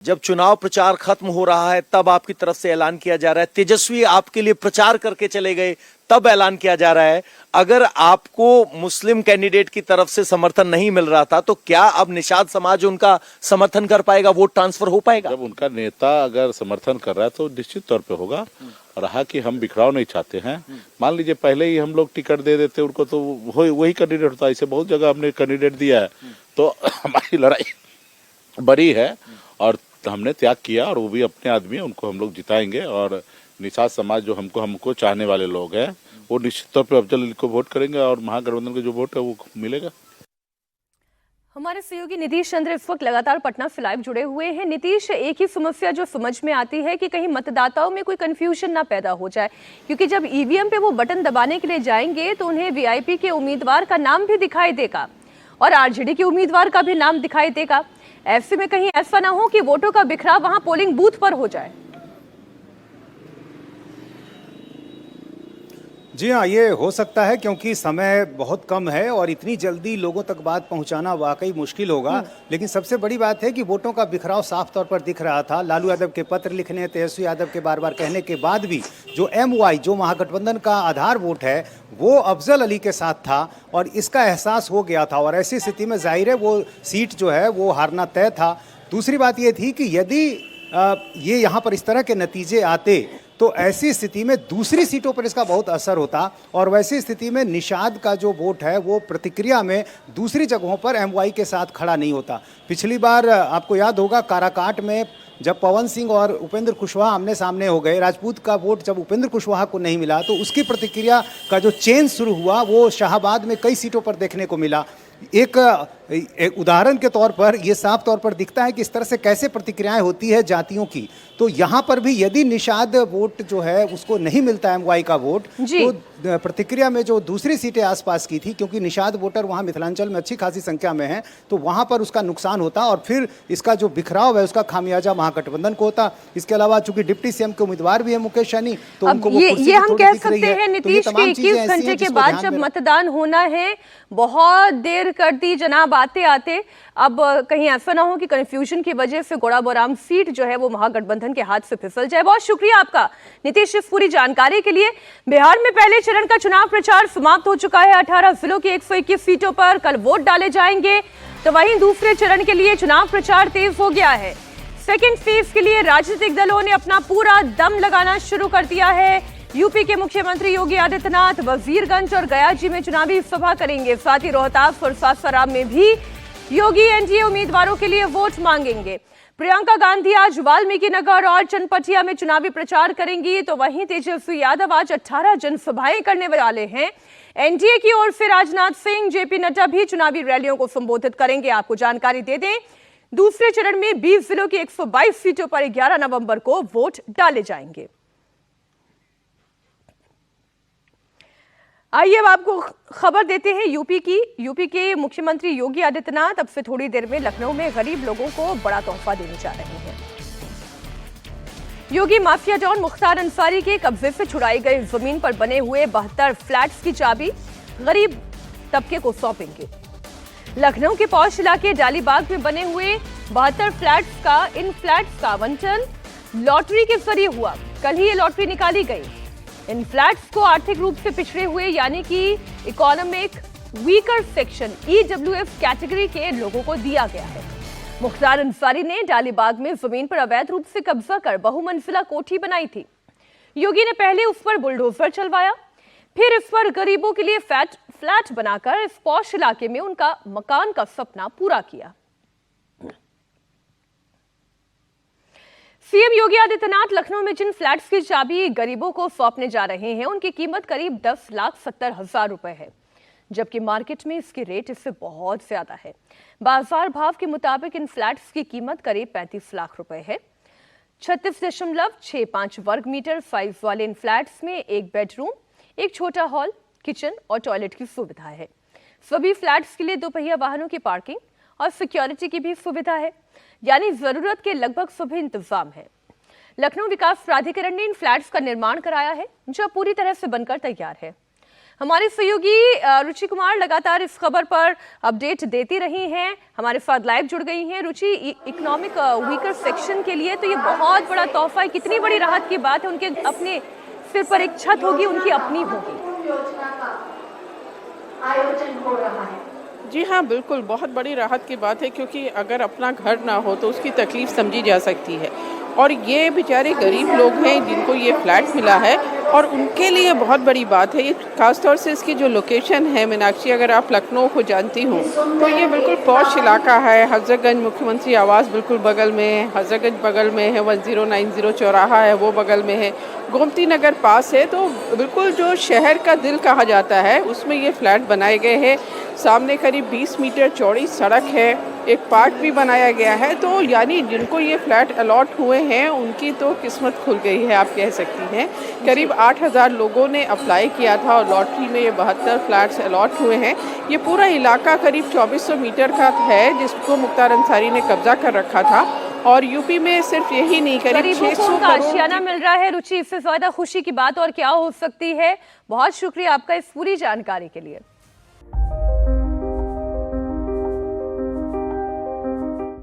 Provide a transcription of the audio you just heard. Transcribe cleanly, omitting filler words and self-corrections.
जब चुनाव प्रचार खत्म हो रहा है तब आपकी तरफ से ऐलान किया जा रहा है, तेजस्वी आपके लिए प्रचार करके चले गए तब ऐलान किया जा रहा है। अगर आपको मुस्लिम कैंडिडेट की तरफ से समर्थन नहीं मिल रहा था तो क्या अब निषाद समाज उनका समर्थन कर पाएगा, वोट ट्रांसफर हो पाएगा? जब उनका नेता अगर समर्थन कर रहा है तो निश्चित तौर पे होगा। रहा कि हम बिखराव नहीं चाहते हैं, मान लीजिए पहले ही हम लोग टिकट दे देते उनको तो वही कैंडिडेट होता। इसे बहुत जगह हमने कैंडिडेट दिया है तो हमारी लड़ाई बड़ी है और हमने त्याग किया और वो भी अपने आदमी है, उनको हम लोग जिताएंगे। और निषाद समाज जो हमको चाहने वाले लोग हैं वो निश्चित तौर पे अफजल अली को वोट करेंगे और महागठबंधन का जो वोट है वो मिलेगा। हमारे सहयोगी नीतीश चंद्र इस वक्त लगातार पटना से लाइव जुड़े हुए हैं। नीतीश, एक ही समस्या जो समझ में आती है कि कहीं मतदाताओं में कोई कंफ्यूजन ना पैदा हो जाए, क्योंकि जब ईवीएम पे वो बटन दबाने के लिए जाएंगे तो उन्हें वीआईपी के उम्मीदवार का नाम भी दिखाई देगा और आरजेडी के उम्मीदवार का भी नाम दिखाई देगा। ऐसे में कहीं ऐसा ना हो कि वोटों का बिखराव वहां पोलिंग बूथ पर हो जाए। जी हाँ, ये हो सकता है क्योंकि समय बहुत कम है और इतनी जल्दी लोगों तक बात पहुंचाना वाकई मुश्किल होगा। लेकिन सबसे बड़ी बात है कि वोटों का बिखराव साफ तौर पर दिख रहा था। लालू यादव के पत्र लिखने, तेजस्वी यादव के बार बार कहने के बाद भी जो एमवाई, जो महागठबंधन का आधार वोट है, वो अफजल अली के साथ था और इसका एहसास हो गया था और ऐसी स्थिति में जाहिर है वो सीट जो है वो हारना तय था। दूसरी बात ये थी कि यदि ये यहाँ पर इस तरह के नतीजे आते तो ऐसी स्थिति में दूसरी सीटों पर इसका बहुत असर होता और वैसी स्थिति में निषाद का जो वोट है वो प्रतिक्रिया में दूसरी जगहों पर एमवाई के साथ खड़ा नहीं होता। पिछली बार आपको याद होगा काराकाट में जब पवन सिंह और उपेंद्र कुशवाहा आमने सामने हो गए, राजपूत का वोट जब उपेंद्र कुशवाहा को नहीं मिला तो उसकी प्रतिक्रिया का जो चेंज शुरू हुआ वो शाहाबाद में कई सीटों पर देखने को मिला। एक उदाहरण के तौर पर यह साफ तौर पर दिखता है कि इस तरह से कैसे प्रतिक्रियाएं होती है जातियों की। तो यहाँ पर भी यदि निषाद वोट जो है उसको नहीं मिलता एमवाई का वोट तो प्रतिक्रिया में जो दूसरी सीटें आसपास की थी, क्योंकि निषाद वोटर वहाँ मिथिलांचल में अच्छी खासी संख्या में है, तो वहाँ पर उसका नुकसान होता और फिर इसका जो बिखराव है उसका खामियाजा महागठबंधन को होता। इसके अलावा चूंकि डिप्टी सीएम के उम्मीदवार भी है मुकेश सहनी, तो उनको ये हम कह सकते हैं नीतीश के 21 घंटे के बाद जब मतदान होना है, बहुत देर कर दी जनाब आते आते। अब कहीं ऐसा ना हो कि कंफ्यूजन की वजह से गोड़ाबोराम सीट जो है वो महागठबंधन के हाथ से फिसल जाए। बहुत शुक्रिया आपका नीतीश इस पूरी जानकारी के लिए। बिहार में पहले चरण का चुनाव प्रचार समाप्त हो चुका है। 18 जिलों की 121 सीटों पर कल वोट डाले जाएंगे, तो वहीं दूसरे चरण के लिए चुनाव प्रचार तेज हो गया है। सेकेंड फेज के लिए राजनीतिक दलों ने अपना पूरा दम लगाना शुरू कर दिया है। यूपी के मुख्यमंत्री योगी आदित्यनाथ वजीरगंज और गयाजी में चुनावी सभा करेंगे। साथ ही रोहतास और सासाराम में भी योगी एनडीए उम्मीदवारों के लिए वोट मांगेंगे। प्रियंका गांधी आज वाल्मीकि नगर और चनपटिया में चुनावी प्रचार करेंगी, तो वहीं तेजस्वी यादव आज 18 जनसभाएं करने वाले हैं। एनडीए की ओर से राजनाथ सिंह, जेपी नड्डा भी चुनावी रैलियों को संबोधित करेंगे। आपको जानकारी दे दें, दूसरे चरण में 20 जिलों की 122 सीटों पर 11 नवंबर को वोट डाले जाएंगे। आइए अब आपको खबर देते हैं यूपी की। यूपी के मुख्यमंत्री योगी आदित्यनाथ अब से थोड़ी देर में लखनऊ में गरीब लोगों को बड़ा तोहफा देने जा रहे हैं। योगी माफिया डॉन मुख्तार अंसारी के कब्जे से छुड़ाई गई जमीन पर बने हुए 72 फ्लैट्स की चाबी गरीब तबके को सौंपेंगे। लखनऊ के पौष इलाके डालीबाग में बने हुए 72 इन फ्लैट्स का आवंटन लॉटरी के जरिए हुआ। कल ही ये लॉटरी निकाली गई। इन फ्लैट्स को आर्थिक रूप से पिछड़े हुए यानी कि economic weaker section EWF category के लोगों को दिया गया है। मुख्तार अंसारी ने डालीबाग में जमीन पर अवैध रूप से कब्जा कर बहुमंजिला कोठी बनाई थी। योगी ने पहले उस पर बुलडोजर चलवाया, फिर इस पर गरीबों के लिए फ्लैट बनाकर इस पौष इलाके में उनका मकान का सपना पूरा किया। सीएम योगी आदित्यनाथ लखनऊ में जिन फ्लैट्स की चाबी गरीबों को सौंपने जा रहे हैं उनकी कीमत करीब 10,70,000 रुपए है, जबकि मार्केट में इसकी रेट इससे बहुत ज्यादा है। बाजार भाव के मुताबिक इन फ्लैट्स की कीमत करीब 35 लाख रुपए है। 36.65 वर्ग मीटर साइज वाले इन फ्लैट्स में एक बेडरूम, एक छोटा हॉल, किचन और टॉयलेट की सुविधा है। सभी फ्लैट्स के लिए दोपहिया वाहनों की पार्किंग और सिक्योरिटी की भी सुविधा है, यानी जरूरत के लगभग सभी इंतजाम है। लखनऊ विकास प्राधिकरण ने इन फ्लैट्स का निर्माण कराया है, जो पूरी तरह से बनकर तैयार है। हमारे सहयोगी रुचि कुमार लगातार इस खबर पर अपडेट देती रही हैं, हमारे साथ लाइव जुड़ गई हैं। रुचि, इकोनॉमिक वीकर सेक्शन के लिए तो ये बहुत बड़ा तोहफा है, कितनी बड़ी राहत की बात है। उनके अपने सिर पर एक छत होगी, उनकी अपनी होगी। आयोजन हो रहा है। जी हाँ, बिल्कुल बहुत बड़ी राहत की बात है, क्योंकि अगर अपना घर ना हो तो उसकी तकलीफ समझी जा सकती है। और ये बेचारे गरीब लोग हैं जिनको ये फ्लैट मिला है, और उनके लिए बहुत बड़ी बात है ये। खासतौर से इसकी जो लोकेशन है मीनाक्षी, अगर आप लखनऊ को जानती हो तो ये बिल्कुल पॉश इलाका है। हजरतगंज मुख्यमंत्री आवास बिल्कुल बगल में है, हजरतगंज बगल में है, 1090 चौराहा है वो बगल में है, गोमती नगर पास है। तो बिल्कुल जो शहर का दिल कहा जाता है उसमें ये फ्लैट बनाए गए हैं। सामने करीब 20 मीटर चौड़ी सड़क है, एक पार्क भी बनाया गया है। तो यानी जिनको ये फ्लैट अलॉट हुए हैं उनकी तो किस्मत खुल गई है, आप कह सकती हैं। करीब 8000 लोगों ने अप्लाई किया था और लॉटरी में ये 72 फ्लैट्स अलॉट हुए हैं। ये पूरा इलाका करीब 2400 मीटर का है जिसको मुख्तार अंसारी ने कब्जा कर रखा था। और यूपी में सिर्फ यही नहीं, करीब 600 का आशियाना मिल रहा है। रुचि, इससे ज्यादा खुशी की बात और क्या हो सकती है। बहुत शुक्रिया आपका इस पूरी जानकारी के लिए।